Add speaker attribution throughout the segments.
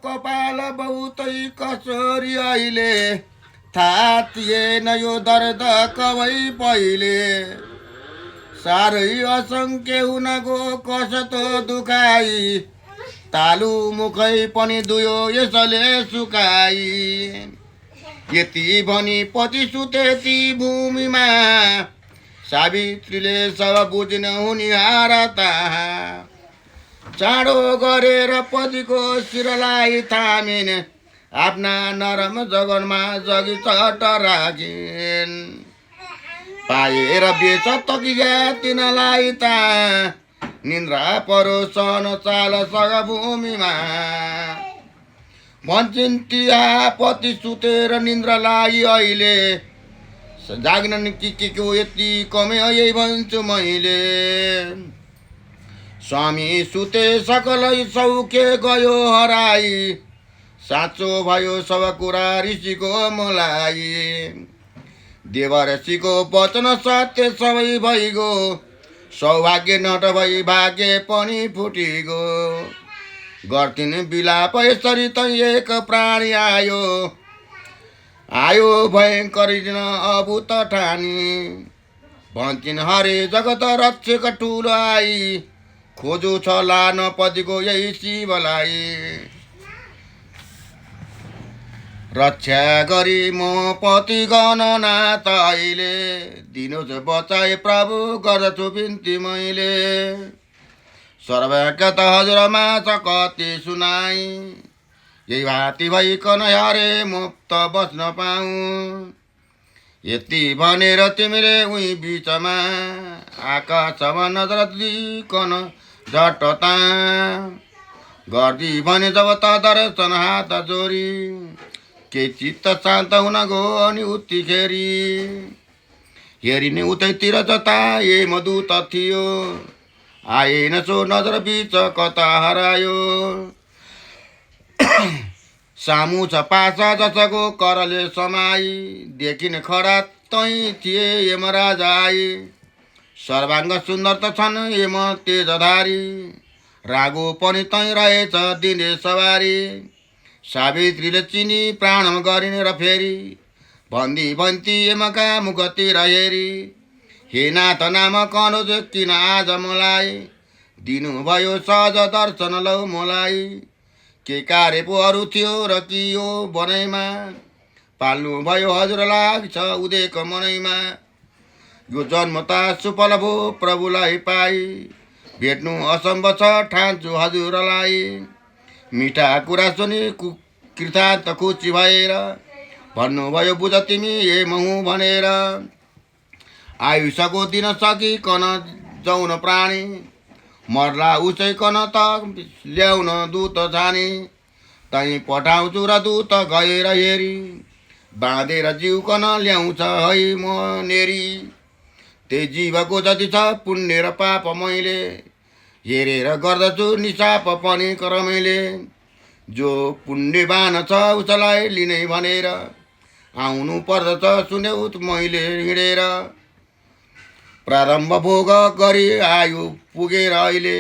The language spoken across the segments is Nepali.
Speaker 1: कपाल बहुतै कसरी अहिले थाहा थिएन यो दर्द कबै पहिले साह्रै असङ्ख्य हुन गो कसतो दुखाई तालु मुखै पनि दुयो यसले सुकाई यति भनी पति सुते ती भूमिमा सावित्रीले सब बुझ्न हुनिहार ताहा चाँडो गरेर पतिको शिरलाई थामिन् आफ्ना नरम जगनमा जगी चट राखिन् पाएर बेच तकिया तिनलाई ता निन्द्रा परोसन चाल सग भूमिमा भन्छन् तिहा पति सुतेर निन्द्रालाई अहिले जाग्नन् के को यति कमै यही भन्छु मैले स्वामी सुते सकलै सौखे गयो हराई साँचो भयो सब कुरा ऋषिको मलाई देवर्षिको वचन सत्य सबै भइगयो सौभाग्य नट भई भाग्य पनि फुटिगयो गर्थिन् बिलाप यसरी त एक प्राणी आयो आयो भयङ्कर अभूत ठानी भन्छन् हरे जगत रक्षक ठुलो आई खोजो छ लान पतिको यही शिवलाई रक्षा गरी म पति गणनाथ अहिले दिनुहोस् बचाए प्रभु गर्दछु बिन्ती मैले सर्वज्ञ त हजुरमा छ कति सुनाई यही भाती भइकन हरे मुक्त बस्न पाऊँ यति भनेर तिमीले उही बिचमा आकाशमा नजर दिकन झट्टता गर्दी भने जब त दर्शन हात जोरी के चित्त शान्त हुन गो अनि उत्तिखेरी हेरिने उतैतिर जता ए मधुत थियो आएन सो नजर बिच कता हरायो सामु छ पासा जसको करले समाई देखिन खडा तै थिए यमराज आई सर्वाङ्ग सुन्दर त छन् यम तेजधारी रागो पनि तै रहेछ दिने सवारी सावित्रीले चिनी प्राण गरिन् र फेरि भन्दी भन्ती यमका मुखतिर हेरी हे नाथ नाम कनुज किन आज मलाई दिनुभयो सहज दर्शन लौ मलाई के कार्य पो अरू थियो र कि यो बनैमा पाल्नु भयो हजुर लाग्छ उदेक मनैमा यो जन्म त सुफल भो प्रभुलाई पाई भेट्नु असम्भव छ ठान्छु हजुरलाई मिठा कुरा सुनि कृतार्थ खुसी भएर भन्नुभयो बुझ तिमी ए महु भनेर आयुषको दिन सकिकन जाउन प्राणी मर्ला उसैकन त ल्याउन दूत जाने तै पठाउँछु र दूत गएर हेरी बाँधेर जिउकन ल्याउँछ है म नेरी त्यही जीवको जति छ पुण्य र पाप मैले हेरेर गर्दछु निसाप पनि क्रमैले जो पुण्यवान छ उसलाई लिने भनेर आउनु पर्दछ सुन्यौ मैले हिँडेर प्रारम्भ भोग गरी आयु पुगेर अहिले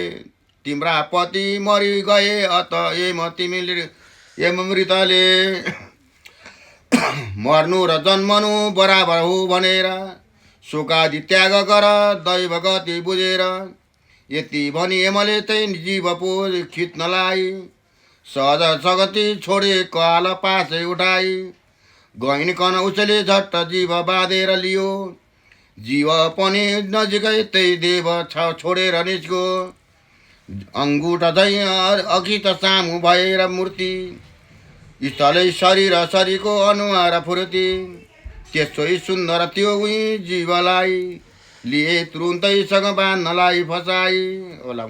Speaker 1: तिम्रा पति मरि गए अत एम तिमीले एम मृतले मर्नु र जन्मनु बराबर हो भनेर शोकादि त्याग गर दैव गति बुझेर यति भनी एमले त्यही जीव पो खिच्नलाई सहज सगति छोडे काल पासै उठाई गइन् कन उसले झट्ट जीव बाँधेर लियो जीव पनि नजिकै त्यही देव छोडेर निस्क्यो अङ्गुठा झै अघि त सामु भएर मूर्ति स्थलै शरीर शरीरको अनुहार फुर्ती त्यसै सुन्दर त्यो उही जीवलाई लिए तुरुन्तैसँग बाँध्नलाई फसाई होला